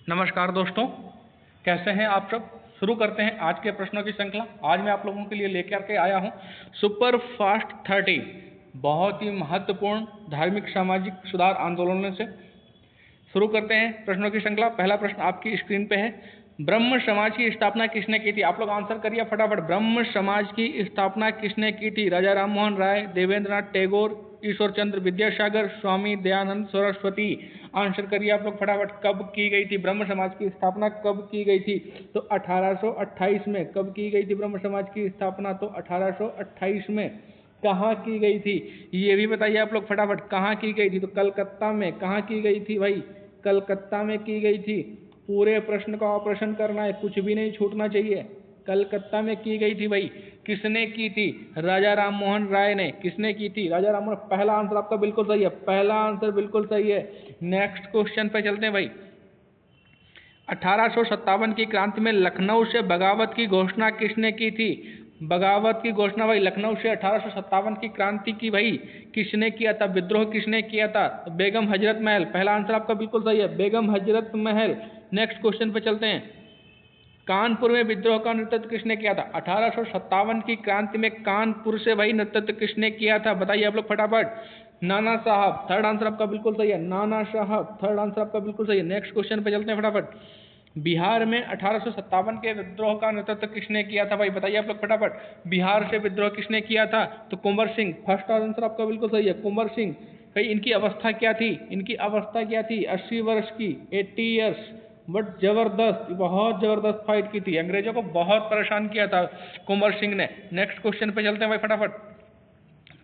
नमस्कार दोस्तों, कैसे हैं आप सब। शुरू करते हैं आज के प्रश्नों की श्रृंखला। आज मैं आप लोगों के लिए लेकर के आया हूं सुपर फास्ट 30 बहुत ही महत्वपूर्ण धार्मिक सामाजिक सुधार आंदोलनों से। शुरू करते हैं प्रश्नों की श्रृंखला। पहला प्रश्न आपकी स्क्रीन पे है, ब्रह्म समाज की स्थापना किसने की थी। आप लोग आंसर करिए फटाफट। ब्रह्म समाज की स्थापना किसने की थी। राजा राम मोहन राय, देवेंद्रनाथ टैगोर, ईश्वर चंद्र विद्यासागर, स्वामी दयानंद सरस्वती। आंसर करिए आप लोग फटाफट। कब की गई थी ब्रह्म समाज की स्थापना, कब की गई थी। तो 1828 में। कब की गई थी ब्रह्म समाज की स्थापना, तो 1828 में। कहाँ की गई थी ये भी बताइए आप लोग फटाफट। कहाँ की गई थी, तो कलकत्ता में। कहाँ की गई थी भाई, कलकत्ता में की गई थी। पूरे प्रश्न का ऑपरेशन करना है, कुछ भी नहीं छूटना चाहिए। कलकत्ता में की गई थी भाई। किसने की थी, राजा राम मोहन राय ने। किसने की थी, राजा राम मोहन। पहला आंसर आपका बिल्कुल सही है, पहला आंसर बिल्कुल सही है। नेक्स्ट क्वेश्चन पे चलते हैं भाई। 1857 की क्रांति में लखनऊ से बगावत की घोषणा किसने की थी। बगावत की घोषणा भाई लखनऊ से 1857 की क्रांति की भाई किसने किया था, विद्रोह किसने किया था। तो बेगम हजरत महल। पहला आंसर आपका बिल्कुल सही है, बेगम हजरत महल। नेक्स्ट क्वेश्चन पे चलते हैं। कानपुर में विद्रोह का नेतृत्व किसने किया था। 1857 की क्रांति में कानपुर से भाई नेतृत्व किसने किया था, बताइए आप लोग फटाफट। नाना साहब। थर्ड आंसर आपका बिल्कुल सही है, नाना साहब। थर्ड आंसर आपका बिल्कुल सही है। नेक्स्ट क्वेश्चन पे चलते हैं फटाफट। बिहार में 1857 के विद्रोह का नेतृत्व किसने किया था भाई, बताइए आप लोग फटाफट। बिहार से विद्रोह किसने किया था, तो कुंवर सिंह। फर्स्ट आंसर आपका बिल्कुल सही है, कुंवर सिंह। भाई इनकी अवस्था क्या थी, इनकी अवस्था क्या थी, 80 वर्ष की, 80 ईयर्स। बट जबरदस्त, बहुत जबरदस्त फाइट की थी, अंग्रेजों को बहुत परेशान किया था कुंवर सिंह ने। नेक्स्ट क्वेश्चन पे चलते हैं भाई फटाफट।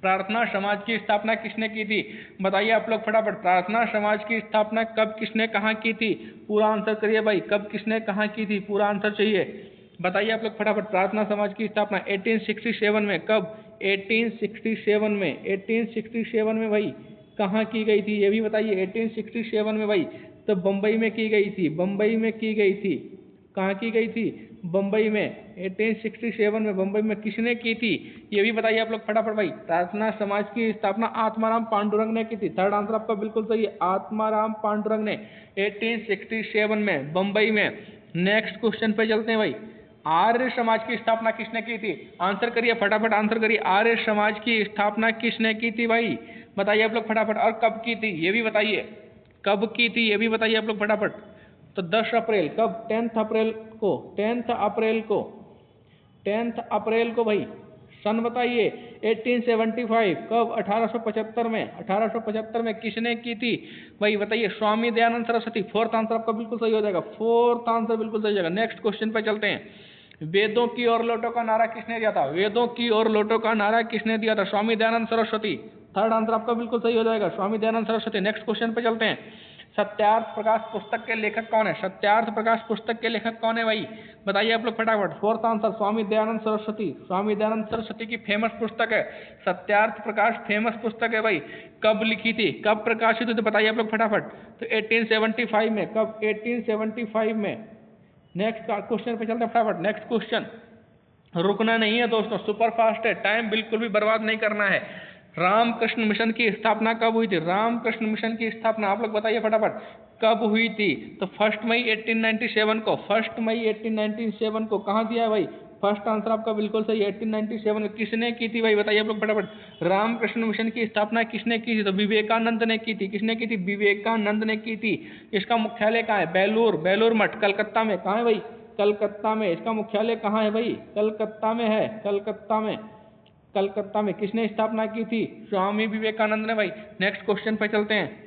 प्रार्थना समाज की स्थापना किसने की थी, बताइए आप लोग फटाफट। प्रार्थना समाज की स्थापना कब, किसने, कहाँ की थी। पूरा आंसर करिए भाई, कब, किसने, कहाँ की थी, पूरा आंसर चाहिए। बताइए आप लोग फटाफट। प्रार्थना समाज की स्थापना 1867 में। कब, 1867 में। 1867 में भाई कहाँ की गई थी, ये भी बताइए। 1867 में भाई तो बम्बई में की गई थी, बम्बई में की गई थी। कहाँ की गई थी, बम्बई में। 1867 में बम्बई में किसने की थी, ये भी बताइए आप लोग फटाफट भाई। प्रार्थना समाज की स्थापना आत्माराम पांडुरंग ने की थी। थर्ड आंसर आपका बिल्कुल सही है, आत्माराम पांडुरंग ने 1867 में बम्बई में। नेक्स्ट क्वेश्चन पे चलते हैं भाई। आर्य समाज की स्थापना किसने की थी, आंसर करिए फटाफट, आंसर करिए। आर्य समाज की स्थापना किसने की थी भाई, बताइए आप लोग फटाफट। और कब की थी ये भी बताइए, कब की थी ये भी बताइए आप लोग फटाफट। तो 10 अप्रैल। कब, 10 अप्रैल को। 10 अप्रैल को, 10 अप्रैल को भाई। सन बताइए। 1875। कब, 1875 में। 1875 में किसने की थी भाई, बताइए। स्वामी दयानंद सरस्वती। फोर्थ आंसर आपका बिल्कुल सही हो जाएगा, फोर्थ आंसर बिल्कुल सही हो जाएगा। नेक्स्ट क्वेश्चन पे चलते हैं। वेदों की ओर लौटो का नारा किसने दिया था, वेदों की ओर लौटो का नारा किसने दिया था, स्वामी दयानंद सरस्वती। थर्ड आंसर आपका बिल्कुल सही हो जाएगा, स्वामी दयानंद सरस्वती। नेक्स्ट क्वेश्चन पे चलते हैं। सत्यार्थ प्रकाश पुस्तक के लेखक कौन है, सत्यार्थ प्रकाश पुस्तक के लेखक कौन है भाई, बताइए आप लोग फटाफट। Fourth answer Swami Dayanand Saraswati. स्वामी दयानंद सरस्वती की फेमस पुस्तक है सत्यार्थ प्रकाश, फेमस पुस्तक है भाई। कब लिखी थी, कब प्रकाशित हुई, तो बताइए आप लोग फटाफट। तो 1875 में। कब, 1875 में। नेक्स्ट क्वेश्चन पे चलते हैं फटाफट। नेक्स्ट क्वेश्चन, रुकना नहीं है दोस्तों, सुपर फास्ट है, टाइम बिल्कुल भी बर्बाद नहीं करना है। रामकृष्ण मिशन की स्थापना कब हुई थी, रामकृष्ण मिशन की स्थापना आप लोग बताइए फटाफट कब हुई थी। तो 1 मई 1897 को, 1 मई 1897 को। कहाँ दिया है भाई, फर्स्ट आंसर आपका बिल्कुल सही है, 1897 में। किसने की थी भाई, बताइए आप लोग फटाफट। रामकृष्ण मिशन की स्थापना किसने की थी, तो विवेकानंद ने की थी। किसने की थी, विवेकानंद ने की थी। इसका मुख्यालय कहाँ है, बेलूर, बेलूर मठ, कलकत्ता में। कहाँ है भाई, कलकत्ता में। इसका मुख्यालय कहाँ है भाई, कलकत्ता में है, कलकत्ता में। कलकत्ता में। किसने स्थापना की थी, स्वामी विवेकानंद ने भाई। नेक्स्ट क्वेश्चन पे चलते हैं।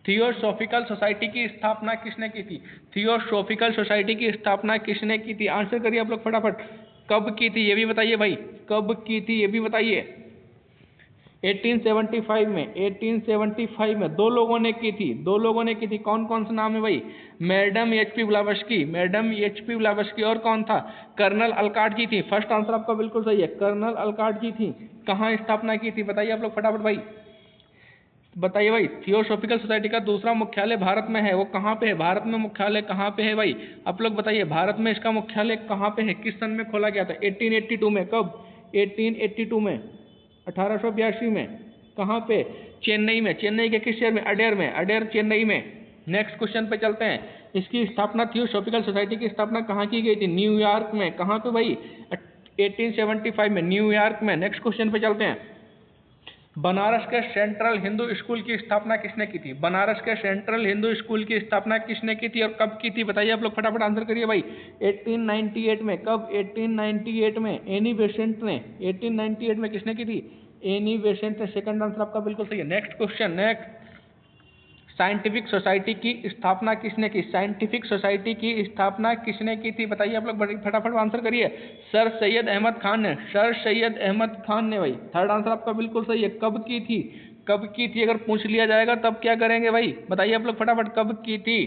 थियोसॉफिकल सोसाइटी की स्थापना किसने की थी, थियोसॉफिकल सोसाइटी की स्थापना किसने की थी, आंसर करिए आप लोग फटाफट। कब की थी ये भी बताइए भाई, कब की थी ये भी बताइए। 1875 में। 1875 में दो लोगों ने की थी, दो लोगों ने की थी। कौन कौन सा नाम है भाई, मैडम एचपी ब्लावस्की, मैडम एचपी ब्लावस्की। और कौन था, कर्नल अलकाट जी थी। फर्स्ट आंसर आपका बिल्कुल सही है, कर्नल अलकाट जी थी। कहाँ स्थापना की थी, बताइए आप लोग फटाफट भाई, बताइए भाई। थियोसॉफिकल सोसाइटी का दूसरा मुख्यालय भारत में है, वो कहाँ पे है, भारत में मुख्यालय कहाँ पे है भाई, आप लोग बताइए। भारत में इसका मुख्यालय कहाँ पे है, किस सन में खोला गया था, 1882 में। कब, 1882 में, 1882 में। कहाँ पे, चेन्नई में। चेन्नई के किस शहर में, अडेर में, अडेर चेन्नई में। नेक्स्ट क्वेश्चन पे चलते हैं। इसकी स्थापना थियोसॉफिकल सोसाइटी की स्थापना कहाँ की गई थी? न्यूयॉर्क में। कहाँ पे भाई? 1875 में न्यूयॉर्क में। नेक्स्ट क्वेश्चन पे चलते हैं। बनारस के सेंट्रल हिंदू स्कूल की स्थापना किसने की थी? बनारस के सेंट्रल हिंदू स्कूल की स्थापना किसने की थी और कब की थी? बताइए आप लोग, फटाफट आंसर करिए भाई। 1898 में। कब? 1898 में एनी बेसेंट ने। 1898 में किसने की थी? एनी बेसेंट ने। सेकंड आंसर आपका बिल्कुल सही है। Next question. Next, scientific society की स्थापना किसने की? साइंटिफिक सोसाइटी की स्थापना किसने की थी? बताइए आप लोग, फटाफट आंसर करिए। सर सैयद अहमद खान ने। सर सैयद अहमद खान ने भाई। थर्ड आंसर आपका बिल्कुल सही है। कब की थी? कब की थी अगर पूछ लिया जाएगा तब क्या करेंगे भाई? बताइए आप लोग फटाफट, कब की थी?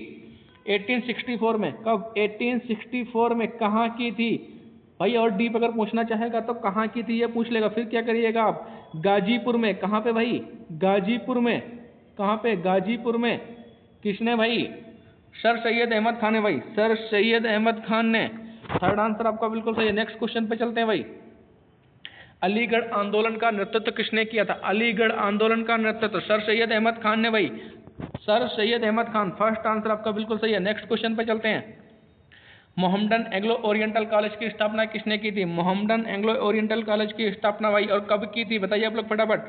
1864 में। कब? 1864 में। कहाँ की थी भाई? और डीप अगर पूछना चाहेगा तो कहाँ की थी ये पूछ लेगा, फिर क्या करिएगा आप? गाजीपुर में। कहाँ पे भाई? गाजीपुर में। कहाँ पे? गाजीपुर में। किसने भाई? सर सैयद अहमद खान ने भाई। सर सैयद अहमद खान ने। थर्ड आंसर आपका बिल्कुल सही है। नेक्स्ट क्वेश्चन पे चलते हैं भाई। अलीगढ़ आंदोलन का नेतृत्व किसने किया था? अलीगढ़ आंदोलन का नेतृत्व सर सैयद अहमद खान ने भाई। Sir Syed Ahmad Khan. First answer आपका बिल्कुल सही है। नेक्स्ट क्वेश्चन पे चलते हैं। मोहम्मदन एंग्लो ओरिएंटल कॉलेज की स्थापना किसने की थी? मोहम्मदन एंग्लो ओरिएंटल कॉलेज की स्थापना भाई और कब की थी? बताइए आप लोग फटाफट।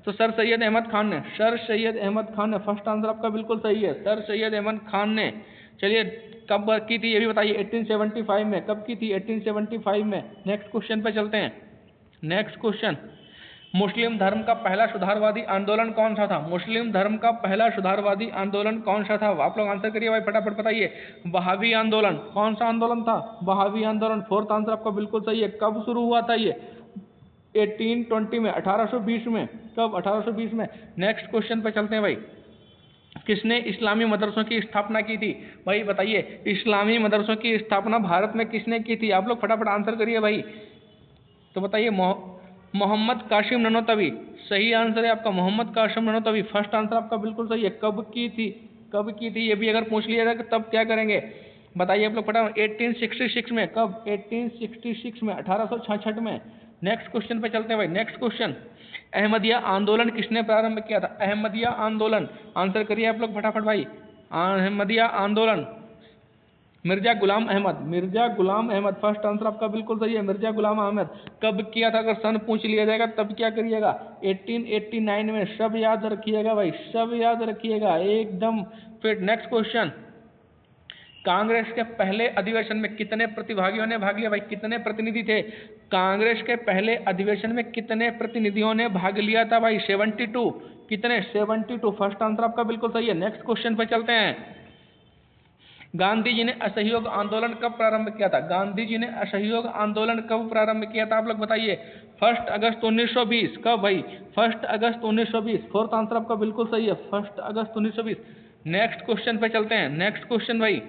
तो सर सैयद अहमद खान ने। सर सैयद अहमद खान ने। फर्स्ट आंसर आपका बिल्कुल सही है। सर सैयद अहमद खान ने। चलिए, कब की थी ये भी बताइए। 1875 में। कब की थी? 1875 में। नेक्स्ट क्वेश्चन पे चलते हैं। Next question. मुस्लिम धर्म का पहला सुधारवादी आंदोलन कौन सा था? मुस्लिम धर्म का पहला सुधारवादी आंदोलन कौन सा था? आप लोग आंसर करिए भाई, फटाफट बताइए। वहाबी आंदोलन। कौन सा आंदोलन था? वहाबी आंदोलन। फोर्थ आंसर आपका बिल्कुल सही है। कब शुरू हुआ था ये? 1820 में। 1820 में। कब? 1820 में। नेक्स्ट क्वेश्चन पे चलते हैं भाई। किसने इस्लामी मदरसों की स्थापना की थी? भाई बताइए, इस्लामी मदरसों की स्थापना भारत में किसने की थी? आप लोग फटाफट आंसर करिए भाई। तो बताइए, मोहम्मद कासिम ननोतवी। सही आंसर है आपका मोहम्मद कासिम ननोतवी। फर्स्ट आंसर आपका बिल्कुल सही है। कब की थी? कब की थी ये भी अगर पूछ लिया जाए तब क्या करेंगे? बताइए आप लोग फटाफट। 1866 में। कब? 1866 में। 1866 में। नेक्स्ट क्वेश्चन पे चलते हैं भाई। Next question. अहमदिया आंदोलन किसने प्रारंभ किया था? अहमदिया आंदोलन। आंसर करिए आप लोग फटाफट भाई। अहमदिया आंदोलन। मिर्जा गुलाम अहमद। मिर्जा गुलाम अहमद। फर्स्ट आंसर आपका बिल्कुल सही है। मिर्जा गुलाम अहमद। कब किया था अगर सन पूछ लिया जाएगा तब क्या करिएगा? 1889 में। सब याद रखिएगा भाई, सब याद रखिएगा एकदम फिट। Next question. कांग्रेस के पहले अधिवेशन में कितने प्रतिभागियों ने भाग लिया भाई? कितने प्रतिनिधि थे? कांग्रेस के पहले अधिवेशन में कितने प्रतिनिधियों ने भाग लिया था भाई? 72। कितने? 72। फर्स्ट आंसर आपका बिल्कुल सही है। नेक्स्ट क्वेश्चन पे चलते हैं। गांधी जी ने असहयोग आंदोलन कब प्रारंभ किया था? गांधी जी ने असहयोग आंदोलन कब प्रारंभ किया था? आप लोग बताइए। 1 अगस्त 1920। कब भाई? 1 अगस्त 1920। फोर्थ आंसर आपका बिल्कुल सही है। 1 अगस्त 1920। नेक्स्ट क्वेश्चन पे चलते हैं। नेक्स्ट क्वेश्चन भाई।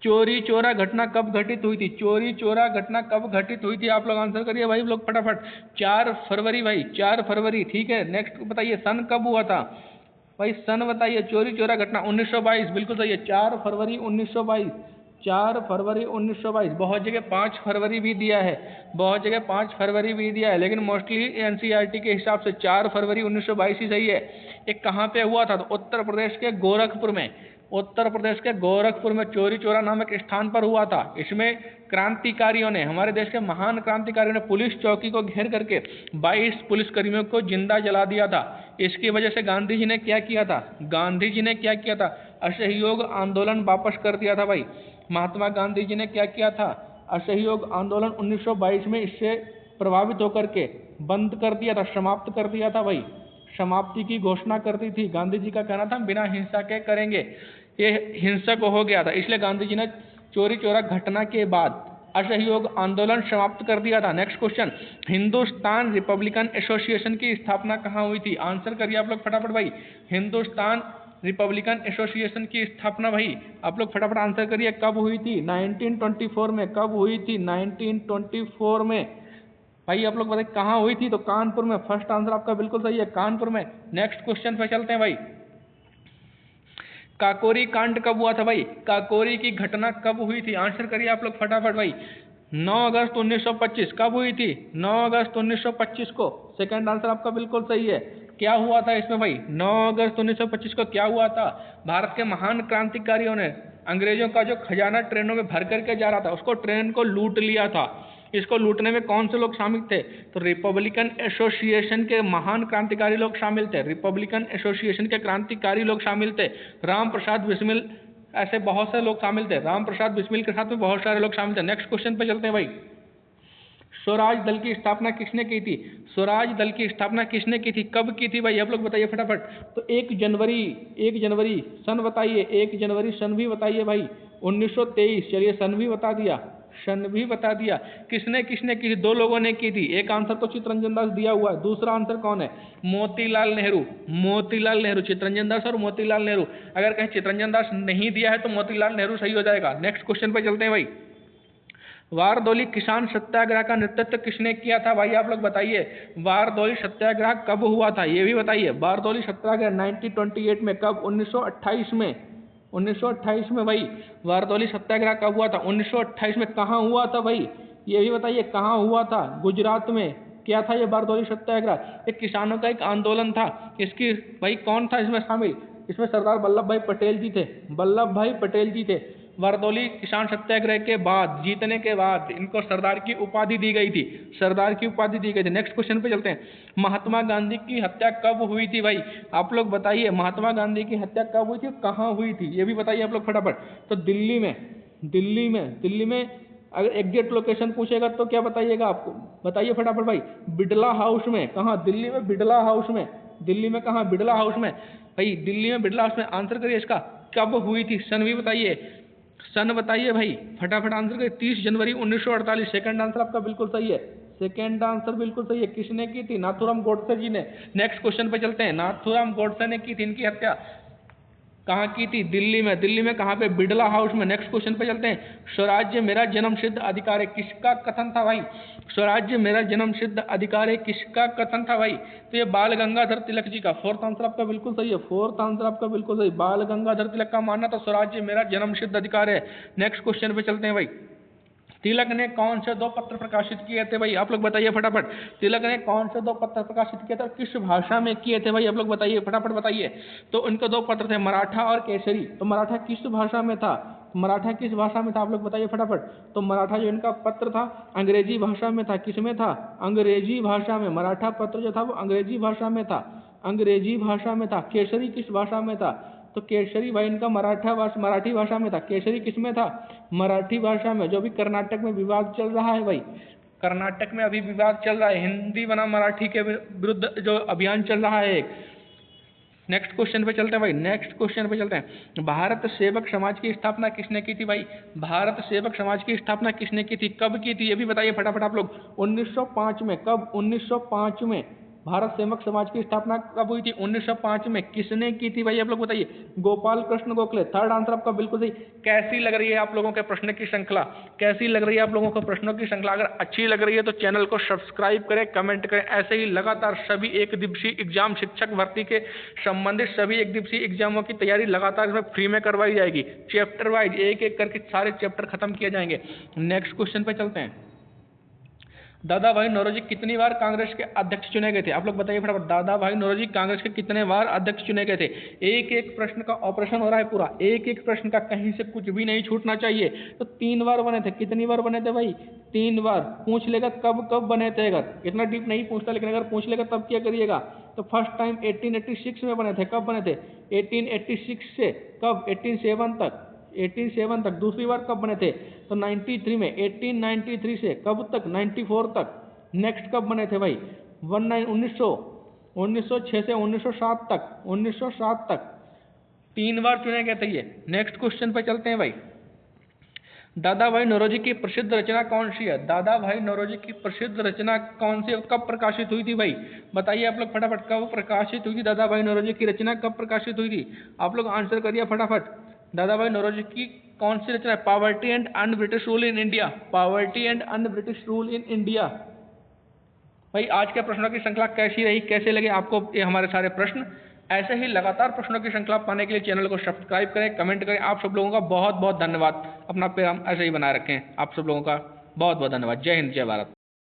चोरी चोरा घटना कब घटित हुई थी? चोरी चोरा घटना कब घटित हुई थी? आप लोग आंसर करिए भाई लोग फटाफट। 4 फरवरी भाई। 4 फरवरी। ठीक है। नेक्स्ट बताइए, सन कब हुआ था भाई? सन बताइए। चोरी चोरा घटना 1922। बिल्कुल सही है। 4 फरवरी 1922। 4 फरवरी 1922। बहुत जगह 5 फरवरी भी दिया है, बहुत जगह 5 फरवरी भी दिया है, लेकिन मोस्टली एनसीईआरटी के हिसाब से 4 फरवरी 1922 ही सही है। एक कहाँ पे हुआ था? तो उत्तर प्रदेश के गोरखपुर में। उत्तर प्रदेश के गोरखपुर में चोरी चोरा नामक स्थान पर हुआ था। इसमें क्रांतिकारियों ने, हमारे देश के महान क्रांतिकारियों ने पुलिस चौकी को घेर करके 22 पुलिसकर्मियों को जिंदा जला दिया था। इसकी वजह से गांधी जी ने क्या किया था? गांधी जी ने क्या किया था? असहयोग आंदोलन वापस कर दिया था भाई। महात्मा गांधी जी ने क्या किया था? असहयोग आंदोलन 1922 में इससे प्रभावित होकर के बंद कर दिया था, समाप्त कर दिया था भाई। समाप्ति की घोषणा कर दी थी। गांधी जी का कहना था बिना हिंसा के करेंगे, ये हिंसक हो गया था, इसलिए गांधी जी ने चोरी चोरा घटना के बाद असहयोग आंदोलन समाप्त कर दिया था। Next question. Hindustan Republican association की स्थापना कहाँ हुई थी? आंसर करिए आप लोग फटाफट भाई। हिंदुस्तान रिपब्लिकन एसोसिएशन की स्थापना भाई आप लोग फटाफट आंसर करिए, कब हुई थी? 1924 में। कब हुई थी? 1924 में भाई। आप लोग बताइए कहाँ हुई थी? तो कानपुर में। फर्स्ट आंसर आपका बिल्कुल सही है, कानपुर में। नेक्स्ट क्वेश्चन पे चलते हैं भाई। काकोरी कांड कब हुआ था भाई? काकोरी की घटना कब हुई थी? आंसर करिए आप लोग फटाफट भाई। 9 अगस्त 1925। कब हुई थी? 9 अगस्त 1925 को। सेकंड आंसर आपका बिल्कुल सही है। क्या हुआ था इसमें भाई? 9 अगस्त 1925 को क्या हुआ था? भारत के महान क्रांतिकारियों ने अंग्रेजों का जो खजाना ट्रेनों में भर करके जा रहा था, उसको ट्रेन को लूट लिया था। इसको लूटने में कौन से लोग शामिल थे? तो रिपब्लिकन एसोसिएशन के महान क्रांतिकारी लोग शामिल थे। रिपब्लिकन एसोसिएशन के क्रांतिकारी लोग शामिल थे। राम प्रसाद बिस्मिल, ऐसे बहुत से लोग शामिल थे। राम प्रसाद बिस्मिल के साथ में बहुत सारे लोग शामिल थे। नेक्स्ट क्वेश्चन पे चलते हैं भाई। स्वराज दल की स्थापना किसने की थी? स्वराज दल की स्थापना किसने की थी? कब की थी भाई? आप लोग बताइए फटाफट। तो 1 जनवरी सन बताइए। 1 जनवरी सन भी बताइए भाई। 1923। चलिए सन भी बता दिया, सन भी बता दिया। किसने किसने की थी? 2 लोगों ने की थी। एक आंसर तो चित्तरंजन दास दिया हुआ है, दूसरा आंसर कौन है? मोतीलाल नेहरू। मोतीलाल नेहरू, चित्तरंजन दास और मोतीलाल नेहरू। अगर कहीं चित्तरंजन दास नहीं दिया है तो मोतीलाल नेहरू सही हो जाएगा। नेक्स्ट क्वेश्चन पे चलते हैं भाई। वारदौली किसान सत्याग्रह का नेतृत्व किसने किया था भाई? आप लोग बताइए। वारदौली सत्याग्रह कब हुआ था ये भी बताइए। वारदौली सत्याग्रह 1928 में। कब? 1928 में। 1928 में भाई वारदौली सत्याग्रह कब हुआ था? 1928 में। कहाँ हुआ था भाई ये भी बताइए, कहाँ हुआ था? गुजरात में। क्या था ये बारदौली सत्याग्रह? एक किसानों का एक आंदोलन था। इसकी भाई कौन था इसमें शामिल? इसमें सरदार वल्लभ भाई पटेल जी थे। वल्लभ भाई पटेल जी थे। बारदौली किसान सत्याग्रह के बाद, जीतने के बाद इनको सरदार की उपाधि दी गई थी। सरदार की उपाधि दी गई थी। नेक्स्ट क्वेश्चन पे चलते हैं। महात्मा गांधी की हत्या कब हुई थी भाई? आप लोग बताइए। महात्मा गांधी की हत्या कब हुई थी, कहाँ हुई थी ये भी बताइए आप लोग फटाफट। तो दिल्ली में। दिल्ली में अगर एग्जैक्ट लोकेशन पूछेगा तो क्या बताइएगा आपको? बताइए फटाफट भाई। बिड़ला हाउस में। कहाँ? दिल्ली में बिड़ला हाउस में। दिल्ली में कहाँ? बिड़ला हाउस में भाई। दिल्ली में बिड़ला हाउस में। आंसर करिए इसका। कब हुई थी? सन भी बताइए। सन बताइए भाई फटाफट आंसर करिए। 30 जनवरी 1948। सेकंड आंसर आपका बिल्कुल सही है। सेकंड आंसर बिल्कुल सही है। किसने की थी? नाथूराम गोडसे जी ने। नेक्स्ट क्वेश्चन पे चलते हैं। नाथूराम गोडसे ने की थी इनकी हत्या। कहाँ की थी? दिल्ली में। दिल्ली में कहाँ पे? बिड़ला हाउस में। नेक्स्ट क्वेश्चन पे चलते हैं। स्वराज्य मेरा जन्म सिद्ध अधिकार है किसका कथन था भाई? स्वराज्य मेरा जन्म सिद्ध अधिकार है किसका कथन था भाई? तो ये बाल गंगाधर तिलक जी का। फोर्थ आंसर आपका बिल्कुल सही है। फोर्थ आंसर आपका बिल्कुल सही। बाल गंगाधर तिलक का मानना था स्वराज्य मेरा जन्म सिद्ध अधिकार है। नेक्स्ट क्वेश्चन पे चलते हैं भाई। तिलक ने कौन से 2 पत्र प्रकाशित किए थे भाई? आप लोग बताइए फटाफट। तिलक ने कौन से 2 पत्र प्रकाशित किए थे और किस भाषा में किए थे भाई? आप लोग बताइए फटाफट बताइए। तो उनके 2 पत्र थे, मराठा और केसरी। तो मराठा किस भाषा में था? मराठा किस भाषा में था? आप लोग बताइए फटाफट। तो मराठा जो इनका पत्र था अंग्रेजी भाषा में था। किस में था? अंग्रेजी भाषा में। मराठा पत्र जो था वो अंग्रेजी भाषा में था। अंग्रेजी भाषा में था। केसरी किस भाषा में था? तो केसरी भाई इनका मराठी भाषा में था। केसरी किस में था? मराठी भाषा में। जो भी कर्नाटक में विवाद चल रहा है भाई, कर्नाटक में अभी विवाद चल रहा है, हिंदी बनाम मराठी के विरुद्ध जो अभियान चल रहा है। नेक्स्ट क्वेश्चन पे चलते हैं भाई। नेक्स्ट क्वेश्चन पे चलते हैं। भारत सेवक समाज की स्थापना किसने की थी भाई? भारत सेवक समाज की स्थापना किसने की थी? कब की थी ये भी बताइए फटाफट आप लोग। 1905 में। कब? 1905 में। भारत सेवक समाज की स्थापना कब हुई थी? 1905 में। किसने की थी भाई? आप लोग बताइए। गोपाल कृष्ण गोखले। थर्ड आंसर आपका बिल्कुल सही। कैसी लग रही है आप लोगों के प्रश्न की श्रृंखला? कैसी लग रही है आप लोगों को प्रश्नों की श्रृंखला? अगर अच्छी लग रही है तो चैनल को सब्सक्राइब करें, कमेंट करें। ऐसे ही लगातार सभी एक दिवसीय एग्जाम, शिक्षक भर्ती के संबंधित सभी एक दिवसीय एग्जामों की तैयारी लगातार इसमें फ्री में करवाई जाएगी। चैप्टर वाइज एक एक करके सारे चैप्टर खत्म किए जाएंगे। नेक्स्ट क्वेश्चन पे चलते हैं। दादा भाई नौरोजी कितनी बार कांग्रेस के अध्यक्ष चुने गए थे? आप लोग बताइए फटाफट। दादा भाई नौरोजी कांग्रेस के कितने बार अध्यक्ष चुने गए थे? एक एक प्रश्न का ऑपरेशन हो रहा है पूरा। एक एक प्रश्न का कहीं से कुछ भी नहीं छूटना चाहिए। तो 3 बार बने थे। कितनी बार बने थे भाई? 3 बार। पूछ लेगा कब कब बने थे, अगर इतना डीप नहीं पूछता, लेकिन अगर पूछ लेगा तब क्या करिएगा। तो फर्स्ट टाइम 1886 में बने थे। कब बने थे? 1886 से कब? 1887 तक। 1887 तक। दूसरी बार कब बने थे? तो 93 में। 1893 से कब तक? 94 तक। नेक्स्ट कब बने थे भाई? 1906 से 1907 तक। 1907 तक 3 बार चुने गए थे ये। नेक्स्ट क्वेश्चन पे चलते हैं भाई। दादा भाई नौरोजी की प्रसिद्ध रचना कौन सी है? दादा भाई नौरोजी की प्रसिद्ध रचना कौन सी, कब प्रकाशित हुई थी भाई? बताइए आप लोग फटाफट। कब प्रकाशित हुई थी दादा भाई नौरोजी की रचना? कब प्रकाशित हुई थी? आप लोग आंसर करिए फटाफट। दादा भाई नौरोजी की कौन सी रचना है? Poverty and un British rule in India. Poverty and un British rule in India. भाई आज के प्रश्नों की श्रृंखला कैसी रही, कैसे लगे आपको ये हमारे सारे प्रश्न? ऐसे ही लगातार प्रश्नों की श्रृंखला पाने के लिए चैनल को सब्सक्राइब करें, कमेंट करें। आप सब लोगों का बहुत बहुत धन्यवाद। अपना प्यार ऐसे ही बनाए रखें। आप सब लोगों का बहुत बहुत धन्यवाद। जय हिंद, जय भारत।